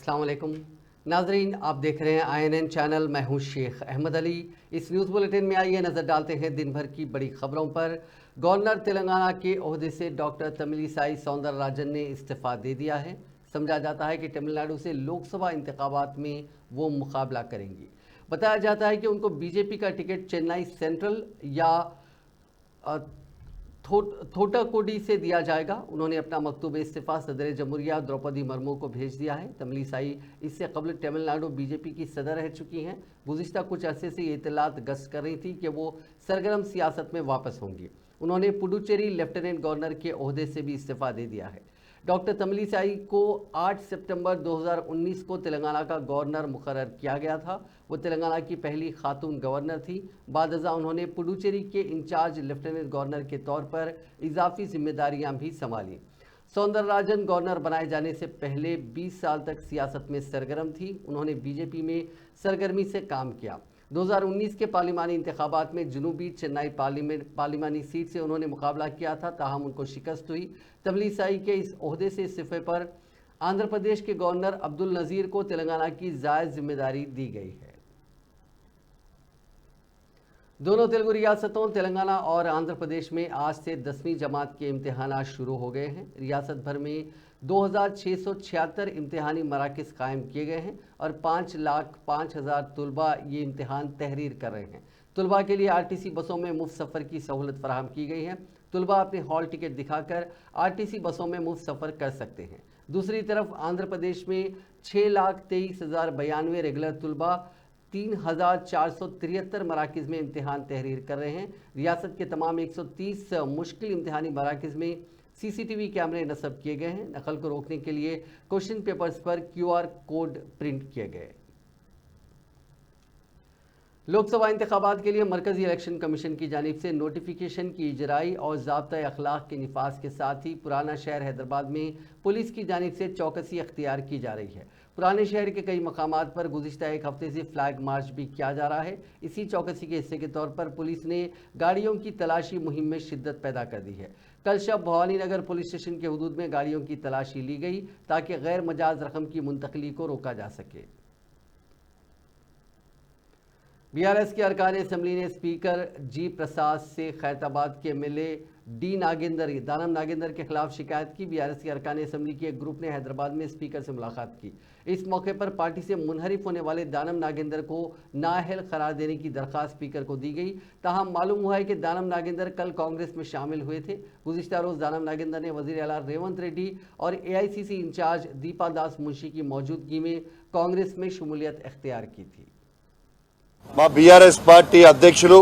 अस्सलाम वालेकुम नाजरीन, आप देख रहे हैं INN चैनल। मैं हूं शेख अहमद अली। इस न्यूज़ बुलेटिन में आइए नज़र डालते हैं दिन भर की बड़ी खबरों पर। गवर्नर तेलंगाना के ओहदे से डॉक्टर तमिलिसाई सौंदरराजन ने इस्तीफ़ा दे दिया है। समझा जाता है कि तमिलनाडु से लोकसभा इंतखाबात में वो मुकाबला करेंगी। बताया जाता है कि उनको बीजेपी का टिकट चेन्नई सेंट्रल या थोटाकोडी से दिया जाएगा। उन्होंने अपना मकतूब इस्तीफ़ा सदर जमहूरिया द्रौपदी मुर्मू को भेज दिया है। तमिलिसाई इससे कबल तमिलनाडु बीजेपी की सदर रह चुकी हैं। गुज़िश्ता कुछ अरसे से ये इतलात गश्त कर रही थी कि वो सरगर्म सियासत में वापस होंगी। उन्होंने पुडुचेरी लेफ्टिनेंट गवर्नर के ओहदे से भी इस्तीफ़ा दे दिया है। डॉक्टर तमिलिसाई को 8 सितंबर 2019 को तेलंगाना का गवर्नर मुकर्रर किया गया था। वो तेलंगाना की पहली खातून गवर्नर थी। बादअज़ा उन्होंने पुडुचेरी के इंचार्ज लेफ्टिनेंट गवर्नर के तौर पर इजाफी जिम्मेदारियां भी संभाली। सौंदरराजन गवर्नर बनाए जाने से पहले 20 साल तक सियासत में सरगर्म थी। उन्होंने बीजेपी में सरगर्मी से काम किया। 2019 के पार्लिमानी इंतखाबात में जनूबी चेन्नई पार्लिमानी सीट से उन्होंने मुकाबला किया था, ताहम उनको शिकस्त हुई। तमिलिसाई के इस ओहदे से इस्तीफे पर आंध्र प्रदेश के गवर्नर अब्दुल नज़ीर को तेलंगाना की जायज़ जिम्मेदारी दी गई है। दोनों तेलुगु रियासतों तेलंगाना और आंध्र प्रदेश में आज से 10वीं जमात के इम्तिहान शुरू हो गए हैं। रियासत भर में 2676 इम्तिहानी मराकज़ कायम किए गए हैं और 5,05,000 तलबा ये इम्तिहान तहरीर कर रहे हैं। तलबा के लिए RTC बसों में मुफ्त सफ़र की सहूलत फराहम की गई है। तलबा अपने हॉल टिकट दिखाकर RTC बसों में मुफ्त सफ़र कर सकते हैं। दूसरी तरफ आंध्र प्रदेश में 6,23,092 रेगुलर तलबा 3,473 मराकज़ में इम्तिहान तहरीर कर रहे हैं। रियासत के तमाम 130 मुश्किल इम्तिहानी मराकज़ में CCTV कैमरे नस्ब किए गए हैं। नकल को रोकने के लिए क्वेश्चन पेपर्स पर QR कोड प्रिंट किए गए। लोकसभा इंतखाबात के लिए मरकज़ी इलेक्शन कमीशन की जानिब से नोटिफिकेशन की इजराई और ज़ाब्ता अखलाक के निफाज के साथ ही पुराना शहर हैदराबाद में पुलिस की जानिब से चौकसी अख्तियार की जा रही है। पुराने शहर के कई मकामात पर गुज़िश्ता एक हफ्ते से फ्लैग मार्च भी किया जा रहा है। इसी चौकसी के हिस्से के तौर पर पुलिस ने गाड़ियों की तलाशी मुहिम में शिद्दत पैदा कर दी है। कल शब भवानी नगर पुलिस स्टेशन के हदूद में गाड़ियों की तलाशी ली गई ताकि गैर मजाज रकम की मुंतकली को रोका जा सके। BRS के अरकान असम्बली ने स्पीकर G प्रसाद से खैरताबाद के MLA D नागेंद्र दानम नागेंद्र के खिलाफ शिकायत की। BRS के अरकान असम्बली के एक ग्रुप ने हैदराबाद में स्पीकर से मुलाकात की। इस मौके पर पार्टी से मुनहरिफ होने वाले दानम नागेंद्र को नाअहल करार देने की दरख्वास्त स्पीकर को दी गई। ताहम मालूम हुआ है कि दानम नागेंद्र कल कांग्रेस में शामिल हुए थे। गुज़िश्ता रोज़ दानम नागेंद्र ने वज़ीर आला रेवंत रेड्डी और AICC इंचार्ज दीपा दास मुंशी की मौजूदगी में कांग्रेस में शमूलियत इख्तियार की थी। మా BRS పార్టీ అధ్యక్షులు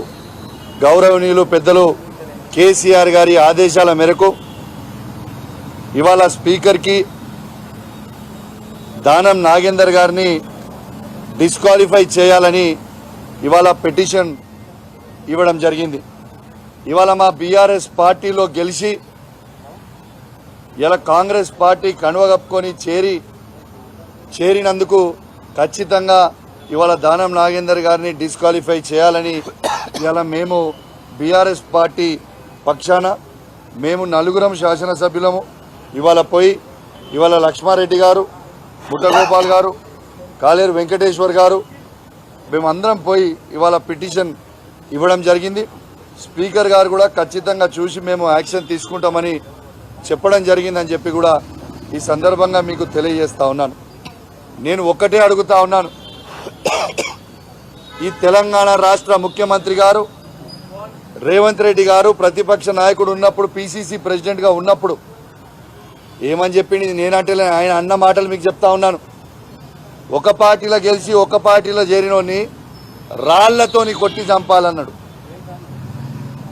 గౌరవనీయులు పెద్దలు కేసీఆర్ గారి ఆదేశాల మేరకు ఇవాళ స్పీకర్కి దానం నాగేందర్ గారిని డిస్క్వాలిఫై చేయాలని ఇవాళ పిటిషన్ ఇవ్వడం జరిగింది। ఇవాళ మా BRS పార్టీలో గెలిచి ఇలా కాంగ్రెస్ పార్టీ కనువగప్పుకొని చేరినందుకు ఖచ్చితంగా ఇవాళ దానం నాగేందర్ గారిని డిస్క్వాలిఫై చేయాలని ఇవాళ మేము BRS పార్టీ పక్షాన మేము నలుగురం శాసనసభ్యులము ఇవాళ పోయి ఇవాళ లక్ష్మారెడ్డి గారు, ముట్టగోపాల్ గారు, కాలేరు వెంకటేశ్వర్ గారు మేమందరం పోయి ఇవాళ పిటిషన్ ఇవ్వడం జరిగింది। స్పీకర్ గారు కూడా ఖచ్చితంగా చూసి మేము యాక్షన్ తీసుకుంటామని చెప్పడం జరిగిందని చెప్పి కూడా ఈ సందర్భంగా మీకు తెలియజేస్తా ఉన్నాను। నేను ఒక్కటే అడుగుతా ఉన్నాను, ఈ తెలంగాణ రాష్ట్ర ముఖ్యమంత్రి గారు రేవంత్ రెడ్డి గారు ప్రతిపక్ష నాయకుడు ఉన్నప్పుడు PCC ప్రెసిడెంట్గా ఉన్నప్పుడు ఏమని చెప్పింది? నేనంటే ఆయన అన్న మాటలు మీకు చెప్తా ఉన్నాను। ఒక పార్టీలో గెలిచి ఒక పార్టీలో చేరినోని రాళ్లతోని కొట్టి చంపాలన్నాడు।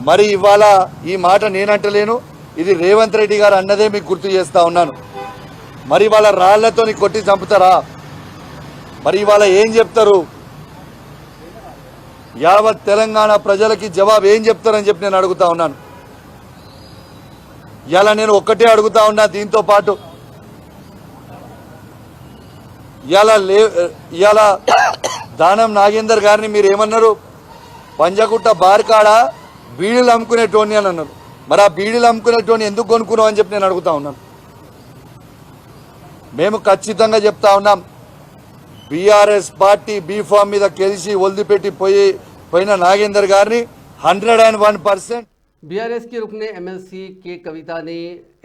మరి ఇవాళ ఈ మాట నేనంటలేను, ఇది రేవంత్ రెడ్డి గారు అన్నదే మీకు గుర్తు చేస్తా ఉన్నాను। మరి ఇవాళ రాళ్లతోని కొట్టి చంపుతారా? మరి ఇవాళ ఏం చెప్తారు? యావత్ తెలంగాణ ప్రజలకి జవాబు ఏం చెప్తారని చెప్పి నేను అడుగుతా ఉన్నాను। ఇలా నేను ఒక్కటే అడుగుతా ఉన్నా, దీంతో పాటు ఇవాళ దానం నాగేందర్ గారిని మీరు ఏమన్నారు? పంజగుట్ట బార్కాడ బీడీలు అమ్ముకునేటోని అని అన్నారు। మరి ఆ బీడీలు అమ్ముకునేటోని ఎందుకు కొనుక్కున్నావు అని చెప్పి నేను అడుగుతా ఉన్నాను। మేము ఖచ్చితంగా చెప్తా ఉన్నాం, బీఆర్ఎస్ పార్టీ బీఫామ్ మీద గెలిచి వదిలిపెట్టి పోయిన నాగేందర్ గారిని 101% बीआरएस के रुकन एमएलसी के कविता ने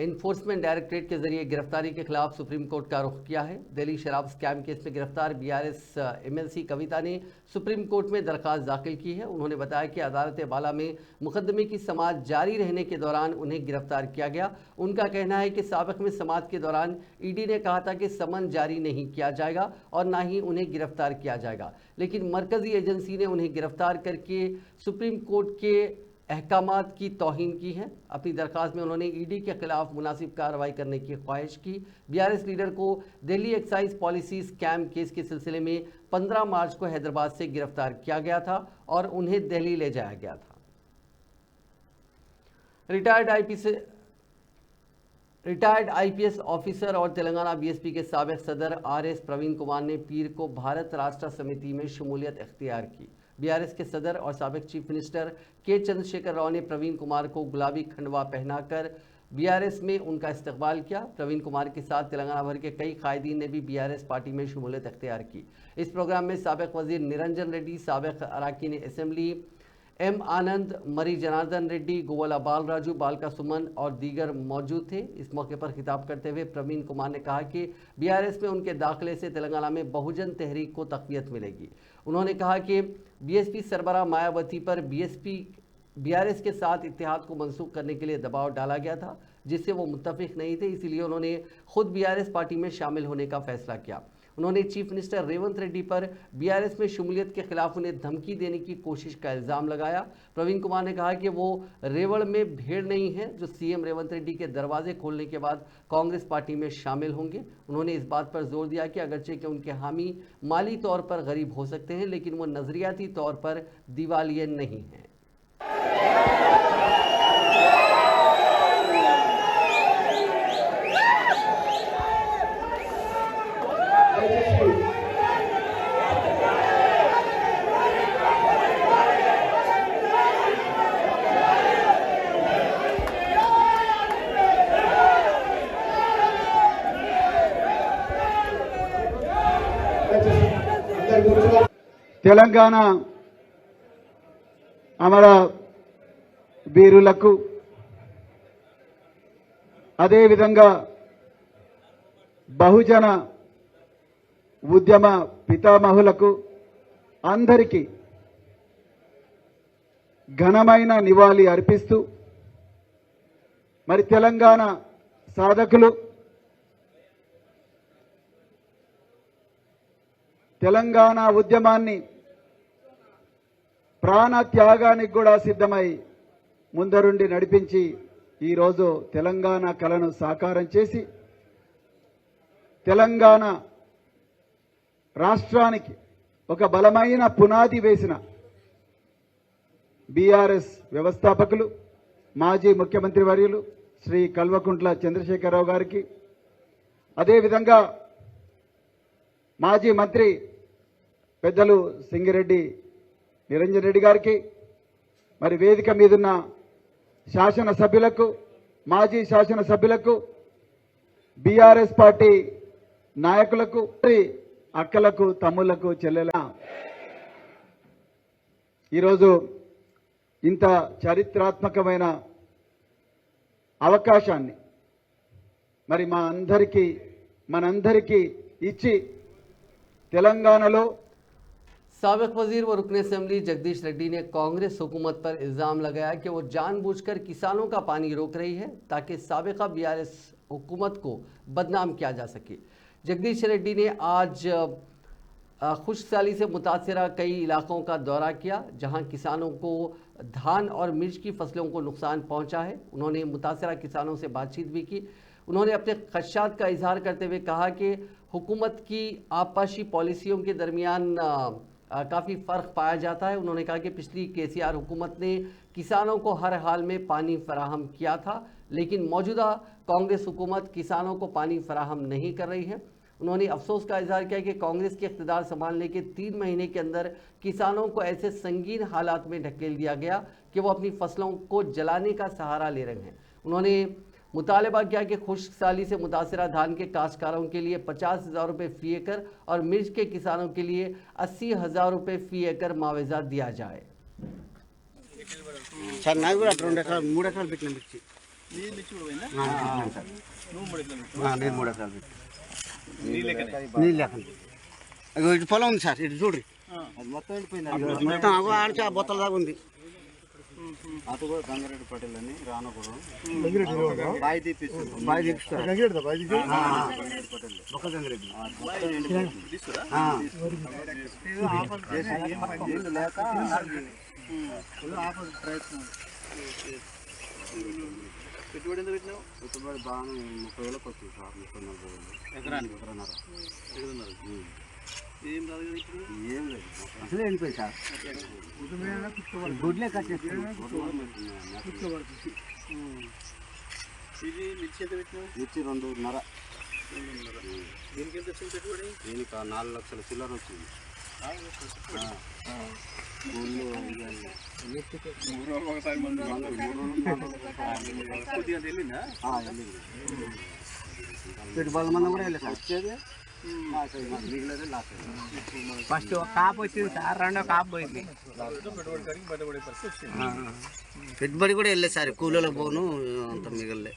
एनफोर्समेंट डायरेक्टरेट के जरिए गिरफ्तारी के खिलाफ सुप्रीम कोर्ट का रुख किया है। दिल्ली शराब स्कैम केस में गिरफ्तार बीआरएस एमएलसी कविता ने सुप्रीम कोर्ट में दरखास्त दाखिल की है। उन्होंने बताया कि अदालत बाला में मुकदमे की समाअत जारी रहने के दौरान उन्हें गिरफ्तार किया गया। उनका कहना है कि साबिक में समाअत के दौरान ईडी ने कहा था कि समन जारी नहीं किया जाएगा और ना ही उन्हें गिरफ्तार किया जाएगा, लेकिन मरकजी एजेंसी ने उन्हें गिरफ्तार करके सुप्रीम कोर्ट के अहकामात की तौहीन की है। अपनी दरखास्त में उन्होंने ईडी के खिलाफ मुनासिब कार्रवाई करने की ख्वाहिश की। बीआरएस लीडर को Delhi excise policy scam case के सिलसिले में 15 मार्च को हैदराबाद से गिरफ्तार किया गया था और उन्हें दिल्ली ले जाया गया था। रिटायर्ड आईपीएस ऑफिसर और तेलंगाना बीएसपी के साबिक सदर आरएस प्रवीण कुमार ने पीर को भारत राष्ट्र समिति में शमूलियत इख्तियार की। बीआरएस के सदर और साबिक चीफ मिनिस्टर के चंद्रशेखर राव ने प्रवीण कुमार को गुलाबी खंडवा पहनाकर बीआरएस में उनका इस्तकबाल किया। प्रवीण कुमार के साथ तेलंगाना भर के कई कायदीन ने भी बीआरएस पार्टी में शमूलियत इख्तियार की। इस प्रोग्राम में साबिक वजीर निरंजन रेड्डी, साबिक अराकीन असेंबली एम आनंद, मरी जनार्दन रेड्डी, गोवाला बालराजू, बालका सुमन और दीगर मौजूद थे। इस मौके पर खिताब करते हुए प्रवीण कुमार ने कहा कि बीआरएस में उनके दाखिले से तेलंगाना में बहुजन तहरीक को तक़वियत मिलेगी। उन्होंने कहा कि बीएसपी सरबराह मायावती पर बीआरएस के साथ इत्तेहाद को मनसूख करने के लिए दबाव डाला गया था, जिससे वो मुत्तफिक नहीं थे, इसीलिए उन्होंने खुद बीआरएस पार्टी में शामिल होने का फैसला किया। उन्होंने चीफ मिनिस्टर रेवंत रेड्डी पर बीआरएस में शमूलियत के खिलाफ उन्हें धमकी देने की कोशिश का इल्ज़ाम लगाया। प्रवीण कुमार ने कहा कि वो रेवड़ में भेड़ नहीं है जो सीएम रेवंत रेड्डी के दरवाजे खोलने के बाद कांग्रेस पार्टी में शामिल होंगे। उन्होंने इस बात पर जोर दिया कि अगरचे कि उनके हामी माली तौर पर गरीब हो सकते हैं, लेकिन वो नज़रियाती तौर पर दिवालिये नहीं हैं। తెలంగాణ అమర వీరులకు అదేవిధంగా బహుజన ఉద్యమ పితామహులకు అందరికీ ఘనమైన నివాళి అర్పిస్తూ మరి తెలంగాణ సాధకులు తెలంగాణ ఉద్యమాన్ని ప్రాణ త్యాగానికి కూడా సిద్ధమై ముందరుండి నడిపించి ఈరోజు తెలంగాణ కలను సాకారం చేసి తెలంగాణ రాష్ట్రానికి ఒక బలమైన పునాది వేసిన బీఆర్ఎస్ వ్యవస్థాపకులు మాజీ ముఖ్యమంత్రి వర్యులు శ్రీ కల్వకుంట్ల చంద్రశేఖరరావు గారికి, అదేవిధంగా మాజీ మంత్రి పెద్దలు సింగిరెడ్డి నిరంజన్ రెడ్డి గారికి, మరి వేదిక మీదున్న శాసనసభ్యులకు, మాజీ శాసనసభ్యులకు, బీఆర్ఎస్ పార్టీ నాయకులకు, అక్కలకు, తమ్ముళ్లకు, చెల్లెల ఈరోజు ఇంత చారిత్రాత్మకమైన అవకాశాన్ని మరి మనందరికీ ఇచ్చి తెలంగాణలో साबिक वजीर व रुकन असेंबली जगदीश रेड्डी ने कांग्रेस हुकूमत पर इल्ज़ाम लगाया कि वो जानबूझकर किसानों का पानी रोक रही है ताकि साबिका बीआरएस हुकूमत को बदनाम किया जा सके। जगदीश रेड्डी ने आज खुशहाली से मुतासरा कई इलाकों का दौरा किया जहां किसानों को धान और मिर्च की फसलों को नुकसान पहुंचा है। उन्होंने मुतासरा किसानों से बातचीत भी की। उन्होंने अपने खदशात का इजहार करते हुए कहा कि हुकूमत की आपाशी पॉलिसियों के दरमियान काफ़ी फ़र्क पाया जाता है। उन्होंने कहा कि पिछली केसीआर हुकूमत ने किसानों को हर हाल में पानी फराहम किया था, लेकिन मौजूदा कांग्रेस हुकूमत किसानों को पानी फराहम नहीं कर रही है। उन्होंने अफसोस का इजहार किया कि कांग्रेस के इख्तिदार संभालने के 3 महीने के अंदर किसानों को ऐसे संगीन हालात में ढकेल दिया गया कि वो अपनी फसलों को जलाने का सहारा ले रहे हैं। उन्होंने मुतालबा किया कि खुश्क साली से मुतासरा धान के काश्तकारों के लिए 50,000 रुपये फी एकड़ और मिर्च के किसानों के लिए 80,000 रुपये फी एकड़ मुआवजा दिया जाए। సార్ నాకు కూడా 2 ఎకరాలు 3 ఎకరాలు పెట్టిన మిర్చి నేను 3 ఎకరాలు నీళ్ళు ఇటు పొలం ఉంది సార్ ఇటు చూడ్రి మొత్తం వెళ్ళిపోయింది మొత్తం అగో ఆడిచి ఆ బొత్తల దాకా ఉంది అటు కూడా గంగారెడ్డి పటేల్ అని రానపురం బాయి తీపిస్తారు ఒక గంగారెడ్డి లేక పెట్టుబడి ఎంత పెట్టినావు? పెట్టుబడి బాగానే 30,000 వచ్చింది సార్. 30-40,000 ఎకరానికి ఏం రాదు కదా ఇప్పుడు ఏం లేదు అసలే వెళ్ళిపోయి సార్ గుడ్లే కట్టేస్తాను. ఇది మిర్చి ఎంత పెట్టినావు? మిర్చి 2.5. దీనికి ఎంత వచ్చింది పెట్టుబడి? దీనికి 4 లక్షల చిల్లర వచ్చింది. పెట్టుబడుల మంది కూడా వెళ్ళి సార్ వచ్చేది ఫస్ట్ ఒక కాపు వచ్చింది సార్, రెండో కాపు పోయింది. పెట్టుబడి కూడా వెళ్ళలేదు సార్, కూలీలకు పోను అంత మిగలలే.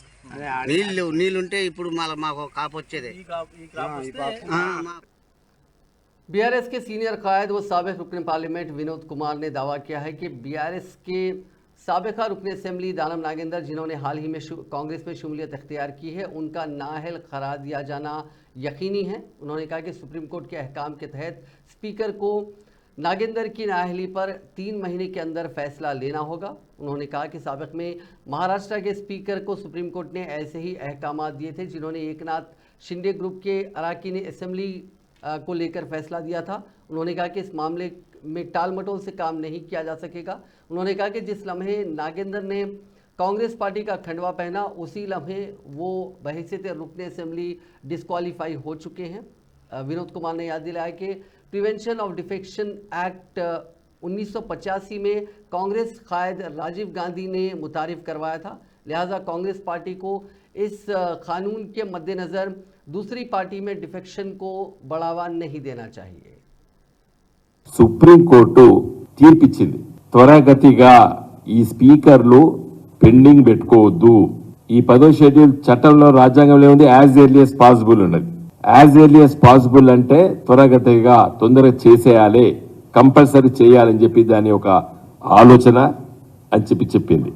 నీళ్ళుంటే ఇప్పుడు మళ్ళీ మాకు కాపు వచ్చేది. बीआरएस के सीनियर कायद व साबिक रुकन पार्लियामेंट विनोद कुमार ने दावा किया है कि बीआरएस के साबिका रुकन असेंबली दानम नागेंद्र, जिन्होंने हाल ही में कांग्रेस में शमूलियत अख्तियार की है, उनका नाअहल करार दिया जाना यकीनी है। उन्होंने कहा कि सुप्रीम कोर्ट के अहकाम के तहत स्पीकर को नागेंद्र की नाअहली पर 3 महीने के अंदर फैसला लेना होगा। उन्होंने कहा कि साबिक में महाराष्ट्र के स्पीकर को सुप्रीम कोर्ट ने ऐसे ही अहकाम दिए थे, जिन्होंने एकनाथ शिंदे ग्रुप के अराकीन असेंबली को लेकर फैसला दिया था। उन्होंने कहा कि इस मामले में टाल मटोल से काम नहीं किया जा सकेगा। उन्होंने कहा कि जिस लम्हे नागेंद्र ने कांग्रेस पार्टी का खंडवा पहना, उसी लम्हे वो बहैसियत रुकन असेंबली डिस्क्वालीफाई हो चुके हैं। विनोद कुमार ने याद दिलाया कि प्रिवेंशन ऑफ डिफेक्शन एक्ट 1985 में कांग्रेस कायद राजीव गांधी ने मुतारिफ करवाया था। लिहाजा कांग्रेस पार्टी को इस कानून के मद्देनज़र दूसरी पार्टी में डिफेक्शन को बढ़ावा नहीं देना चाहिए। సుప్రీం కోర్టు తీర్పిచ్చింది, త్వరగతిగా ఈ స్పీకర్లు పెండింగ్ పెట్టుకోవద్దు. ఈ 10వ షెడ్యూల్ చట్టంలో రాజ్యాంగంలో ఉంది, యాజ్ ఎర్లీ as పాసిబుల్ ఉన్నది. యాజ్ ఎర్లీ as పాసిబుల్ అంటే త్వరగతిగా తొందరగా చేసేయాలి, కంపల్సరీ చేయాలని చెప్పి దాని ఒక ఆలోచన అని చెప్పింది.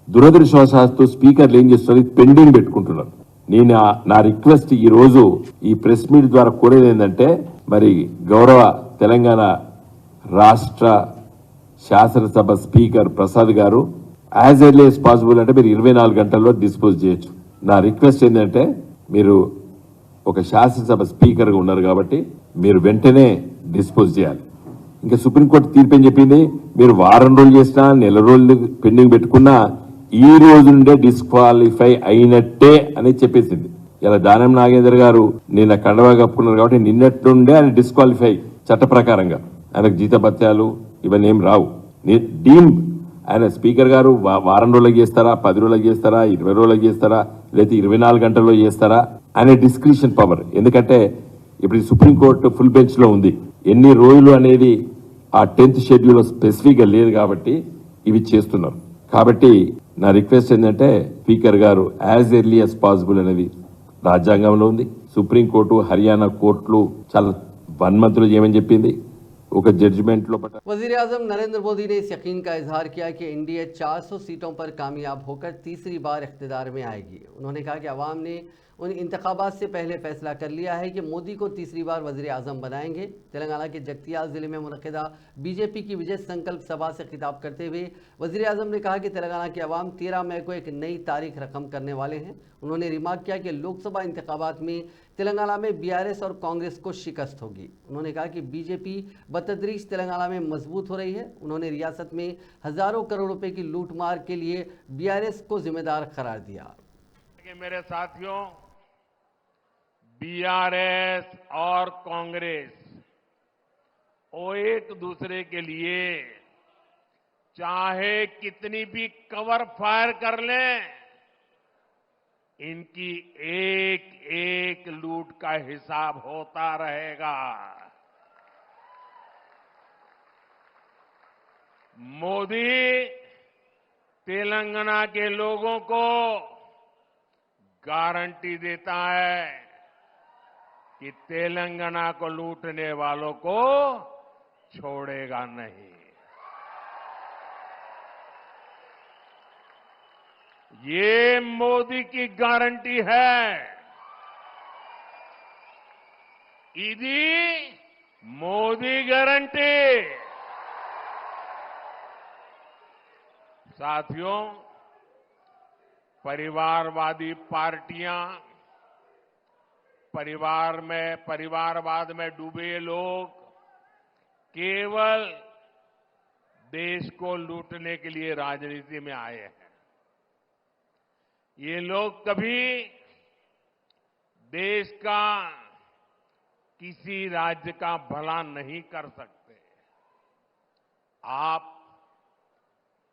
దురదృష్టవశాత్తు స్పీకర్లు ఏం చేస్తున్నారు, పెండింగ్ పెట్టుకుంటున్నారు. నేను నా రిక్వెస్ట్ ఈ రోజు ఈ ప్రెస్ మీట్ ద్వారా కోరేది ఏంటంటే, మరి గౌరవ తెలంగాణ రాష్ట్ర శాసనసభ స్పీకర్ ప్రసాద్ గారు యాజ్ ఎర్లీ as పాసిబుల్ అంటే మీరు 24 గంటల్లో డిస్పోజ్ చేయొచ్చు. నా రిక్వెస్ట్ ఏంటంటే, మీరు ఒక శాసనసభ స్పీకర్గా ఉన్నారు కాబట్టి మీరు వెంటనే డిస్పోజ్ చేయాలి. ఇంకా సుప్రీంకోర్టు తీర్పు ఏం చెప్పింది, మీరు వారం రోజులు చేసినా నెల రోజులు పెండింగ్ పెట్టుకున్నా ఈ రోజు నుండే డిస్క్వాలిఫై అయినట్టే అని చెప్పేసింది. ఇలా దానం నాగేందర్ గారు నిన్న కండవా కప్పుకున్నారు కాబట్టి నిన్నటి నుండే ఆయన డిస్క్వాలిఫై చట్ట ప్రకారంగా. ఆయనకు జీతభత్యాలు ఇవన్నీ ఏం రావు. డీమ్ ఆయన స్పీకర్ గారు వారం రోజులకు చేస్తారా, 10 రోజులకు చేస్తారా, 20 రోజులకు చేస్తారా, లేదా 24 గంటల్లో చేస్తారా అనే డిస్క్రిప్షన్ పవర్. ఎందుకంటే ఇప్పుడు సుప్రీంకోర్టు ఫుల్ బెంచ్ లో ఉంది, ఎన్ని రోజులు అనేది ఆ 10th షెడ్యూల్ స్పెసిఫిక్ గా లేదు కాబట్టి ఇవి చేస్తున్నారు. కాబట్టి నా రిక్వెస్ట్ ఏంటంటే, స్పీకర్ గారు యాజ్ ఎర్లీ as పాసిబుల్ అనేది రాజ్యాంగంలో ఉంది. సుప్రీంకోర్టు, హర్యానా కోర్టులు చాలా 1 మంత్లో చేయమని చెప్పింది. ఒక జడ్జిమెంట్ లో वज़ीर आज़म नरेंद्र मोदी ने इस यकीन का इजहार किया कि एनडीए 400 सीटों पर कामयाब होकर तीसरी बार इख्तिदार में आएगी। उन्होंने कहा कि अवाम ने उन इंतखाबात से पहले फैसला कर लिया है कि मोदी को तीसरी बार वज़ीर आज़म बनाएंगे। तेलंगाना के जगतियाल ज़िले में मुनक़िदा बीजेपी की विजय संकल्प सभा से खिताब करते हुए वज़ीर आज़म ने कहा कि तेलंगाना के अवाम 13 मई को एक नई तारीख रकम करने वाले हैं। उन्होंने रिमार्क किया कि लोकसभा इंतखाबात में तेलंगाना में बीआरएस और कांग्रेस को शिकस्त होगी। उन्होंने कहा कि बीजेपी बतदरीज तेलंगाना में मजबूत हो रही है। उन्होंने रियासत में हज़ारों करोड़ रुपए की लूट मार के लिए बीआरएस को जिम्मेदार करार दिया। मेरे साथियों, बीआरएस और कांग्रेस वो एक दूसरे के लिए चाहे कितनी भी कवर फायर कर लें, इनकी एक एक लूट का हिसाब होता रहेगा। मोदी तेलंगाना के लोगों को गारंटी देता है कि तेलंगाना को लूटने वालों को छोड़ेगा नहीं। ये मोदी की गारंटी है। इदी मोदी गारंटी। साथियों, परिवारवादी पार्टियां, परिवारवाद में डूबे लोग केवल देश को लूटने के लिए राजनीति में आए हैं। ये लोग कभी देश का किसी राज्य का भला नहीं कर सकते। आप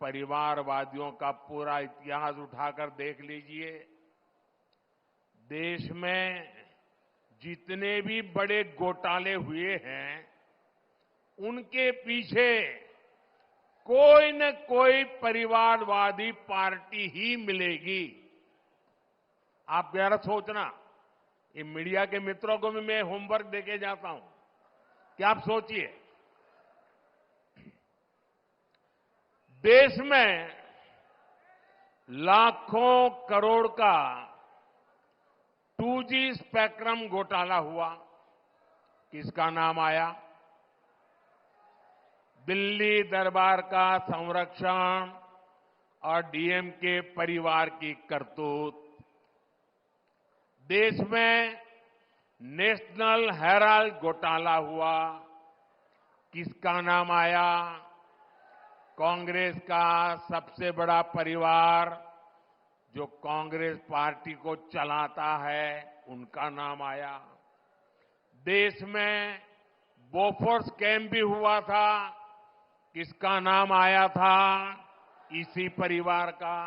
परिवारवादियों का पूरा इतिहास उठाकर देख लीजिए। देश में जितने भी बड़े घोटाले हुए हैं, उनके पीछे कोई न कोई परिवारवादी पार्टी ही मिलेगी। आप जरा सोचना, ये मीडिया के मित्रों को भी मैं होमवर्क देके जाता हूं कि आप सोचिए, देश में लाखों करोड़ का 2G स्पेक्ट्रम घोटाला हुआ, किसका नाम आया? दिल्ली दरबार का संरक्षण और डीएमके परिवार की करतूत। देश में नेशनल हेराल्ड घोटाला हुआ, किसका नाम आया? कांग्रेस का सबसे बड़ा परिवार जो कांग्रेस पार्टी को चलाता है, उनका नाम आया। देश में बोफोर्स कैंप भी हुआ था, किसका नाम आया था? इसी परिवार का।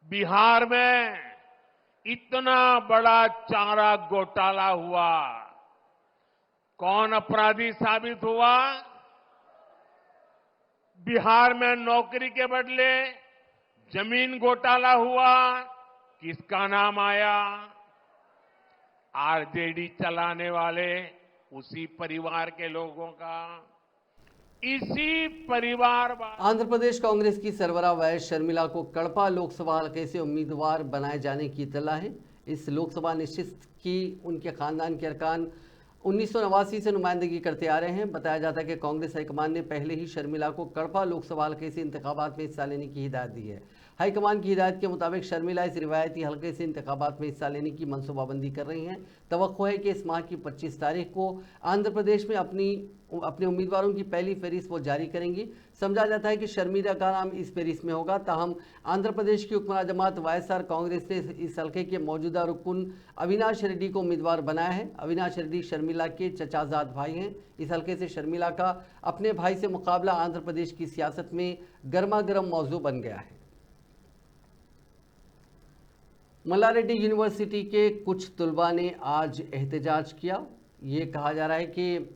बिहार में इतना बड़ा चारा घोटाला हुआ, कौन अपराधी साबित हुआ? बिहार में नौकरी के बदले जमीन घोटाला हुआ, किसका नाम आया? आरजेडी चलाने वाले उसी परिवार के लोगों का। इसी परिवार। आंध्र प्रदेश कांग्रेस की सरबराह वैस शर्मिला को कड़पा लोकसभा हल्के से उम्मीदवार बनाए जाने की इत्तला है। इस लोकसभा निश्चित की उनके खानदान के अरकान 1989 से नुमाइंदगी करते आ रहे हैं। बताया जाता है कि कांग्रेस हाईकमान ने पहले ही शर्मिला को कड़पा लोकसभा हल्के से इंतखाबात में हिस्सा लेने की हिदायत दी है। हाईकमान की हिदायत के मुताबिक शर्मिला इस रिवायती हल्के से इंतखाबात में हिस्सा लेने की मनसूबाबंदी कर रही हैं। तवक्को है कि इस माह की 25 तारीख को आंध्र प्रदेश में अपने उम्मीदवारों की पहली फहरिस्त वो जारी करेंगी। समझा जाता है कि शर्मिला का नाम इस फहरिस्त में होगा। ताहम आंध्र प्रदेश की हुक्मरान जमात वाईएसआर कांग्रेस ने इस हल्के के मौजूदा रुकन अविनाश रेड्डी को उम्मीदवार बनाया है। अविनाश रेड्डी शर्मिला के चचाजाद भाई हैं। इस हल्के से शर्मिला का अपने भाई से मुकाबला आंध्र प्रदेश की सियासत में गर्मा गर्म मौजू बन गया है। मल्लारेड्डी यूनिवर्सिटी के कुछ तुलबा ने आज एहतजाज किया। ये कहा जा रहा है कि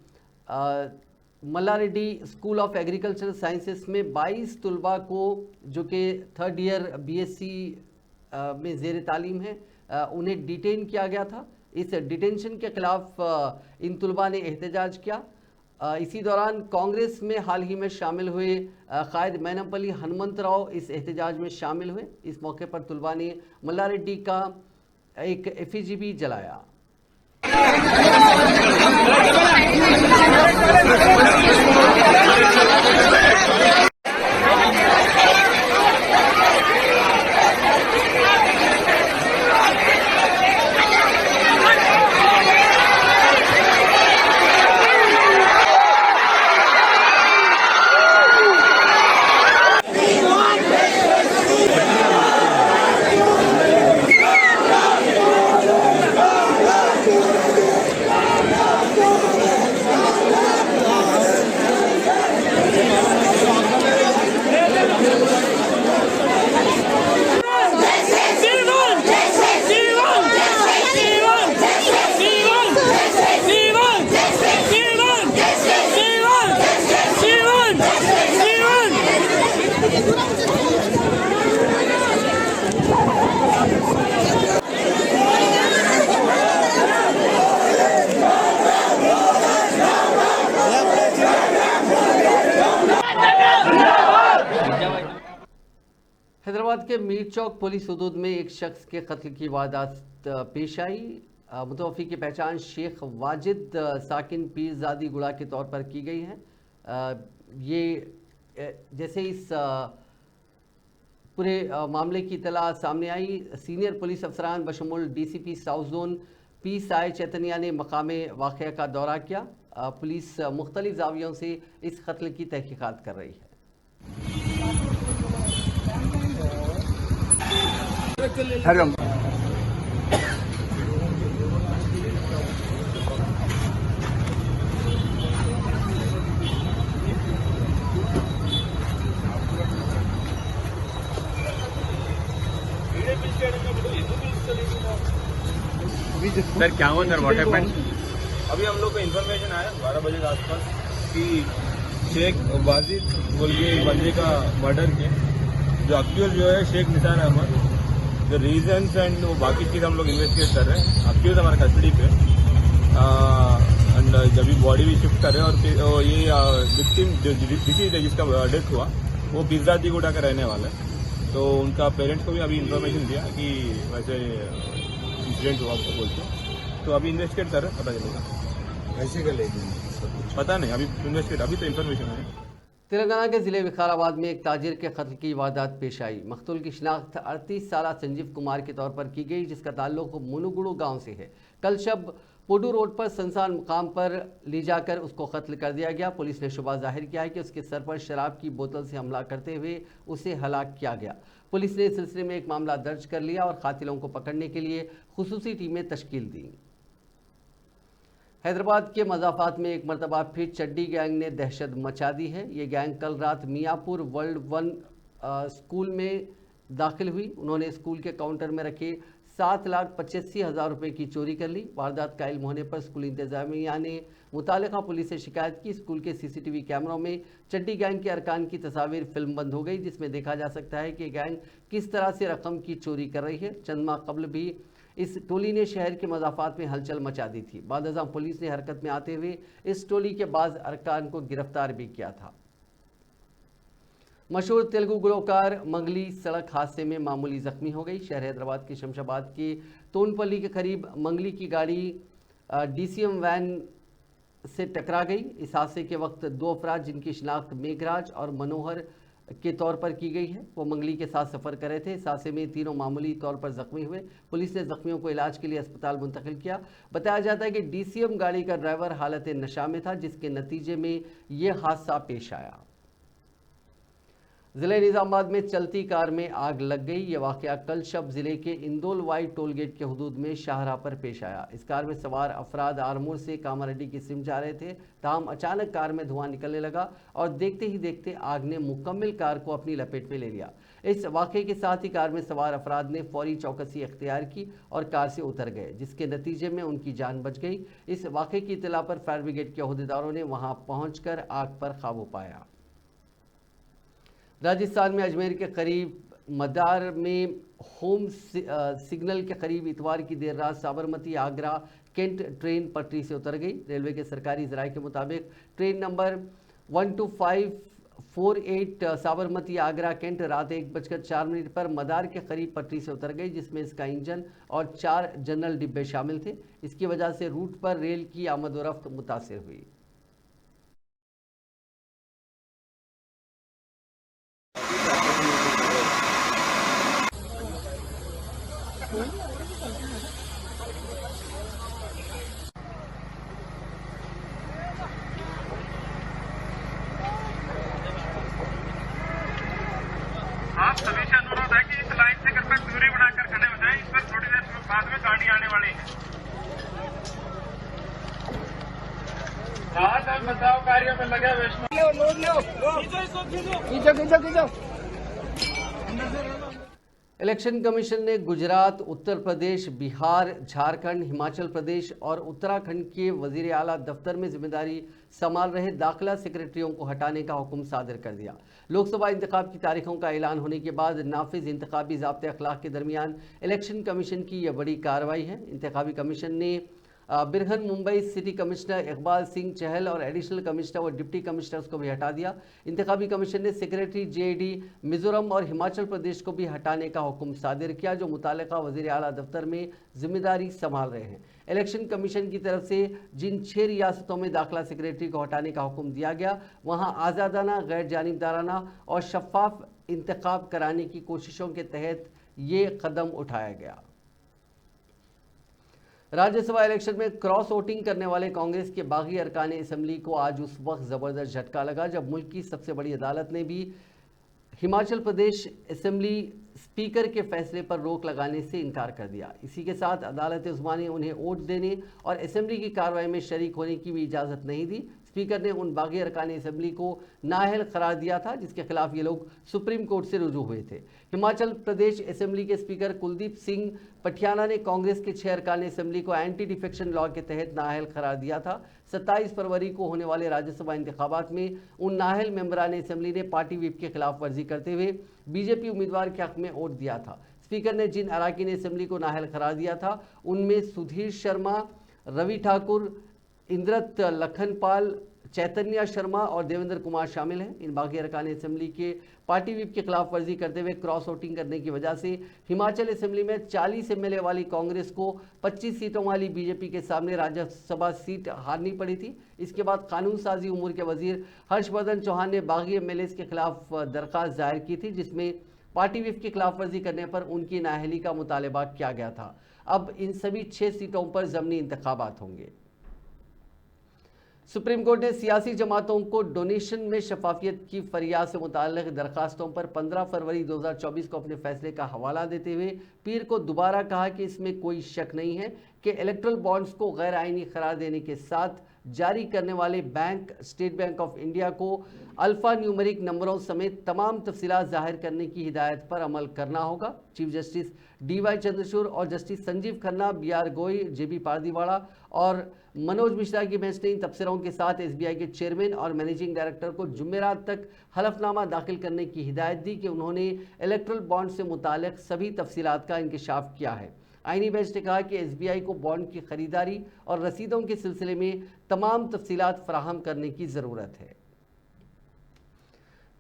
Malla Reddy school of agricultural sciences में 22 तुलबा को जो कि 3rd ईयर BSc में ज़ेर तालीम है, उन्हें डिटेन किया गया था। इस डिटेंशन के खिलाफ इन तुलबा ने एहतजाज किया। इसी दौरान कांग्रेस में हाल ही में शामिल हुए कायद मैनपल्ली हनुमंतराव इस एहतजाज में शामिल हुए। इस मौके पर तुलबा ने मल्लारेड्डी का एक एफिजी भी जलाया। हैदराबाद के मीर चौक पुलिस हदूद में एक शख्स के कत्ल की वारदात पेश आई। मुतवफ़ी की पहचान शेख वाजिद साकिन पीरजादी गुड़ा के तौर पर की गई है। ये जैसे इस पूरे मामले की इतला सामने आई, सीनियर पुलिस अफसरान बशमूल DCP south zone PSI Chaitanya ने मकामे वाक़या का दौरा किया। पुलिस मुख्तलिफ जावियों से इस कत्ल की तहकीकात कर रही है। सर क्या हुआ सर, व्हाट हैपेंड? अभी हम लोग को इन्फॉर्मेशन आया 12 बजे के आसपास कि शेख वाजिद बोल के एक बंदे का मर्डर किया। जो एक्चुअल जो है शेख निशान अहमद, जो रीजंस एंड वो बाकी चीज हम लोग इन्वेस्टिगेट कर रहे हैं। एक्चुअल हमारे कस्टडी पे एंड जब भी बॉडी भी शिफ्ट कर रहे हैं। और फिर ये विक्टिम जो डिसीज है जिसका डेथ हुआ वो पीरजादी गुड़ा का रहने वाला है। तो उनका पेरेंट्स को भी अभी इन्फॉर्मेशन दिया कि वैसे इंसिडेंट हुआ बोलते। तो अभी इन्वेस्टिगेट कर रहे हैं, पता चलेगा कैसे कर लेंगे पता नहीं। अभी इन्वेस्टिगेट, अभी तो इन्फॉर्मेशन है। तेलंगाना के जिले विकाराबाद में एक ताजिर के कत्ल की वारदात पेश आई। मकतूल की शिनाख्त 38 साला संजीव कुमार के तौर पर की गई, जिसका ताल्लुक मुनुगुड़ू गांव से है। कल शब पोडू रोड पर संसान मुकाम पर ले जाकर उसको कत्ल कर दिया गया। पुलिस ने शुबा जाहिर किया है कि उसके सर पर शराब की बोतल से हमला करते हुए उसे हलाक किया गया। पुलिस ने इस सिलसिले में एक मामला दर्ज कर लिया और कातिलों को पकड़ने के लिए खुसूसी टीमें तश्कील दी। हैदराबाद के मज़ाफ़ात में एक मरतबा फिर चड्डी गैंग ने दहशत मचा दी है। ये गैंग कल रात मियाँपुर वर्ल्ड 1 स्कूल में दाखिल हुई। उन्होंने स्कूल के काउंटर में रखे 7,85,000 रुपये की चोरी कर ली। वारदात का इल्म होने पर स्कूल इंतजामिया ने मुतालिका पुलिस से शिकायत की। स्कूल के CCTV कैमरों में चड्डी गैंग के अरकान की तस्वीर फिल्म बंद हो गई, जिसमें देखा जा सकता है कि गैंग किस तरह से रकम की चोरी कर रही है। चंद माह कबल भी इस टोली ने शहर के मज़ाफ़ात में हलचल मचा दी थी। बाद पुलिस ने हरकत में आते हुए इस टोली के बाज़ अरकान को गिरफ्तार भी किया था। मशहूर तेलुगु गुलकार मंगली सड़क हादसे में मामूली जख्मी हो गई। शहर हैदराबाद के शमशाबाद के तोनपल्ली के करीब मंगली की गाड़ी DCM वैन से टकरा गई। इस हादसे के वक्त 2 अफराद जिनकी शिनाख्त मेघराज और मनोहर के तौर पर की गई है, वो मंगली के साथ सफ़र कर रहे थे। इस हादसे में तीनों मामूली तौर पर जख्मी हुए। पुलिस ने जख्मियों को इलाज के लिए अस्पताल मुंतकिल किया। बताया जाता है कि DCM गाड़ी का ड्राइवर हालत नशा में था, जिसके नतीजे में ये हादसा पेश आया। ज़िले निज़ामाबाद में चलती कार में आग लग गई। ये वाक़या कल शब ज़िले के इंदोलवाई टोल गेट के हदूद में शाहराह पर पेश आया। इस कार में सवार अफराद आरमूर से कामारेड्डी की सिम जा रहे थे। ताहम अचानक कार में धुआं निकलने लगा और देखते ही देखते आग ने मुकम्मल कार को अपनी लपेट में ले लिया। इस वाक़े के साथ ही कार में सवार अफराद ने फौरी चौकसी अख्तियार की और कार से उतर गए, जिसके नतीजे में उनकी जान बच गई। इस वाक़े की इत्तला पर फायर ब्रिगेड के अहदेदारों ने वहाँ पहुँच आग पर काबू पाया। राजस्थान में अजमेर के करीब मदार में होम सिग्नल के करीब इतवार की देर रात साबरमती आगरा कैंट ट्रेन पटरी से उतर गई। रेलवे के सरकारी ज़राए के मुताबिक train number 12548 Sabarmati Agra cantt रात 1:04 पर मदार के करीब पटरी से उतर गई, जिसमें इसका इंजन और 4 जनरल डिब्बे शामिल थे। इसकी वजह से रूट पर रेल की आमद-ओ-रफ्त मुतासिर हुई। आप सभी से अनुरोध है कि इस लाइन से कृपया दूरी बनाकर खड़े हो जाएं। इस पर थोड़ी देर बाद में गाड़ी आने वाली है। बचाव कार्यों में लगे वैष्णव इलेक्शन कमीशन ने गुजरात, उत्तर प्रदेश, बिहार, झारखंड, हिमाचल प्रदेश और उत्तराखंड के वजीर आला दफ्तर में जिम्मेदारी संभाल रहे दाखिला सेक्रेटरियों को हटाने का हुक्म सादर कर दिया। लोकसभा इंतखाब की तारीखों का ऐलान होने के बाद नाफिज इंतखाबी ज़ाब्ते अखलाक के दरमियान इलेक्शन कमीशन की यह बड़ी कार्रवाई है। इंतखाबी कमीशन ने बिरहन मुंबई सिटी कमिश्नर इकबाल सिंह चहल और एडिशनल कमिश्नर और डिप्टी कमिश्नर्स को भी हटा दिया। इंतखाबी कमीशन ने सेक्रेटरी जेडी मिजोरम और हिमाचल प्रदेश को भी हटाने का हुक्म सादिर किया, जो मुतालिका वज़ीर आला दफ्तर में जिम्मेदारी संभाल रहे हैं। इलेक्शन कमीशन की तरफ से जिन 6 रियासतों में दाखिला सेक्रेटरी को हटाने का हुक्म दिया गया, वहां आज़ादाना, गैर जानिबदाराना और शफाफ इंतखाब कराने की कोशिशों के तहत ये कदम उठाया गया। राज्यसभा इलेक्शन में क्रॉस वोटिंग करने वाले कांग्रेस के बागी अरकान असम्बली को आज उस वक्त ज़बरदस्त झटका लगा जब मुल्क की सबसे बड़ी अदालत ने भी हिमाचल प्रदेश असेंबली स्पीकर के फैसले पर रोक लगाने से इनकार कर दिया। इसी के साथ अदालत उस्मा ने उन्हें वोट देने और असेंबली की कार्रवाई में शरीक होने की भी इजाज़त नहीं दी। स्पीकर ने उन बागी अरकान असेंबली को नाअहल करार दिया था जिसके खिलाफ ये लोग सुप्रीम कोर्ट से रुजू हुए थे। हिमाचल प्रदेश असेंबली के स्पीकर कुलदीप सिंह पटियाला ने कांग्रेस के 6 अरकान असेंबली को एंटी डिफेक्शन लॉ के तहत नाअहल करार दिया था। 27 फरवरी को होने वाले राज्यसभा इंतखाबात में उन नाअहल मेंबरान असेंबली ने पार्टी व्हिप की खिलाफ वर्जी करते हुए बीजेपी उम्मीदवार के हक में वोट दिया था। स्पीकर ने जिन अरकान असेंबली को नाअहल करार दिया था उनमें सुधीर शर्मा, रवि ठाकुर, इंद्रत लखनपाल, चैतन्य शर्मा और देवेंद्र कुमार शामिल हैं। इन बागी अरकान असेंबली के पार्टी व्हिप की खिलाफ वर्जी करते हुए क्रॉस वोटिंग करने की वजह से हिमाचल असेंबली में 40 एमएलए वाली कांग्रेस को 25 सीटों वाली बीजेपी के सामने राज्यसभा सीट हारनी पड़ी थी। इसके बाद कानून साजी उमूर के वजीर हर्षवर्धन चौहान ने बागी एमएलए के खिलाफ दरखास्त दायर की थी, जिसमें पार्टी व्हिप की खिलाफ वर्जी करने पर उनकी नाअहली का मुतालबा किया गया था। अब इन सभी 6 सीटों पर ज़मीनी इंतखाबात होंगे। सुप्रीम कोर्ट ने सियासी जमातों को डोनेशन में शफाफियत की फरियाद से मुताल्लिक दरखास्तों पर 15 फरवरी 2024 को अपने फैसले का हवाला देते हुए पीर को दोबारा कहा कि इसमें कोई शक नहीं है कि इलेक्ट्रल बॉन्ड्स को गैर आइनी करार देने के साथ जारी करने वाले bank state bank of India को अल्फा न्यूमेरिक नंबरों समेत तमाम तफसीलात जाहिर करने की हिदायत पर अमल करना होगा। चीफ जस्टिस DY चंद्रचूड़ और जस्टिस संजीव खन्ना, BR गोई, JB पारदीवाड़ा और मनोज मिश्रा की बेंच ने इन तबसरों के साथ SBI के चेयरमैन और मैनेजिंग डायरेक्टर को जुमेरात तक हलफनामा दाखिल करने की हिदायत दी कि उन्होंने इलेक्ट्रल बॉन्ड से मुताल्लिक सभी तफसीलात का इंकशाफ किया है। आईनी बेंच ने कहा कि SBI को बॉन्ड की खरीदारी और रसीदों के सिलसिले में तमाम तफसीलात फराहम करने की ज़रूरत है।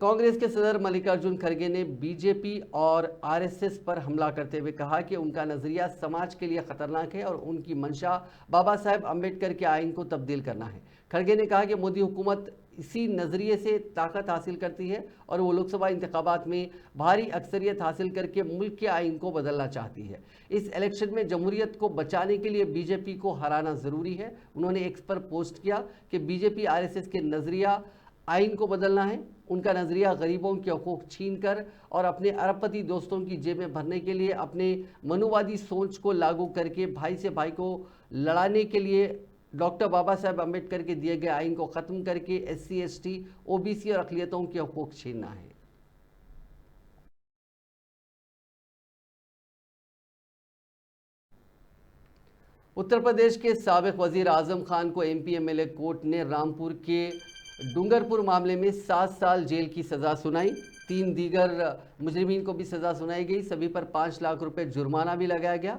कांग्रेस के सदर मल्लिकार्जुन खड़गे ने बीजेपी और RSS पर हमला करते हुए कहा कि उनका नज़रिया समाज के लिए खतरनाक है और उनकी मंशा बाबा साहेब अम्बेडकर के आइन को तब्दील करना है। खड़गे ने कहा कि मोदी हुकूमत इसी नज़रिए से ताकत हासिल करती है और वो लोकसभा इंतखाबात में भारी अक्सरियत हासिल करके मुल्क के आइन को बदलना चाहती है। इस इलेक्शन में जमहूरियत को बचाने के लिए बीजेपी को हराना ज़रूरी है। उन्होंने एक्स पर पोस्ट किया कि बीजेपी RSS के नज़रिया आइन को बदलना है। उनका नज़रिया गरीबों के हकूक़ छीन कर और अपने अरबपति दोस्तों की जेबें भरने के लिए अपने मनुवादी सोच को लागू करके भाई से भाई को लड़ाने के लिए डॉक्टर बाबा साहेब अम्बेडकर के दिए गए आइन को ख़त्म करके SC, ST, OBC और अक़लियतों के हकूक़ छीनना है। उत्तर प्रदेश के साबिक़ वज़ीर आज़म खान को MP MLA कोर्ट ने रामपुर के डूंगरपुर मामले में 7 साल जेल की सज़ा सुनाई। 3 दीगर मुजरिमीन को भी सज़ा सुनाई गई। सभी पर 5 लाख रुपए जुर्माना भी लगाया गया।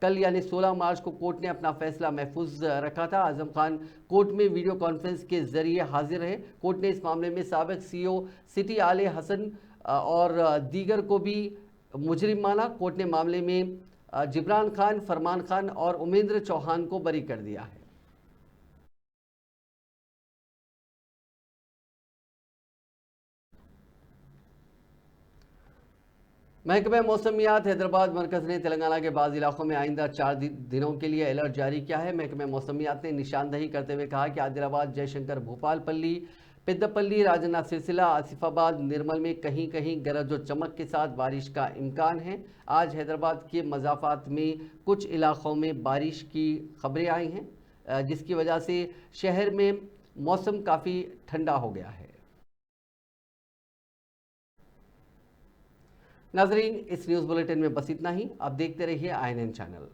कल यानी 16 मार्च को कोर्ट ने अपना फैसला महफूज रखा था। आज़म खान कोर्ट में वीडियो कॉन्फ्रेंस के जरिए हाजिर रहे। कोर्ट ने इस मामले में साबिक़ CEO सिटी आले हसन और दीगर को भी मुजरिम माना। कोर्ट ने मामले में जिब्रान खान, फरमान खान और उमेंद्र चौहान को बरी कर दिया है। महकमा मौसमियात हैदराबाद मरकज़ ने तेलंगाना के बाद इलाकों में आइंदा 4 दिनों के लिए अलर्ट जारी किया है। महकमा मौसमियात ने निशानदही करते हुए कहा कि आदिलाबाद, जयशंकर, भोपालपल्ली, पेद्दपल्ली, राजन्ना सिलसिला, आसिफाबाद, निर्मल में कहीं कहीं गरज और चमक के साथ बारिश का इम्कान है। आज हैदराबाद के मज़ाफ़ात में कुछ इलाक़ों में बारिश की खबरें आई हैं, जिसकी वजह से शहर में मौसम काफ़ी ठंडा हो गया है। नाज़रीन, इस न्यूज़ बुलेटिन में बस इतना ही। आप देखते रहिए INN चैनल।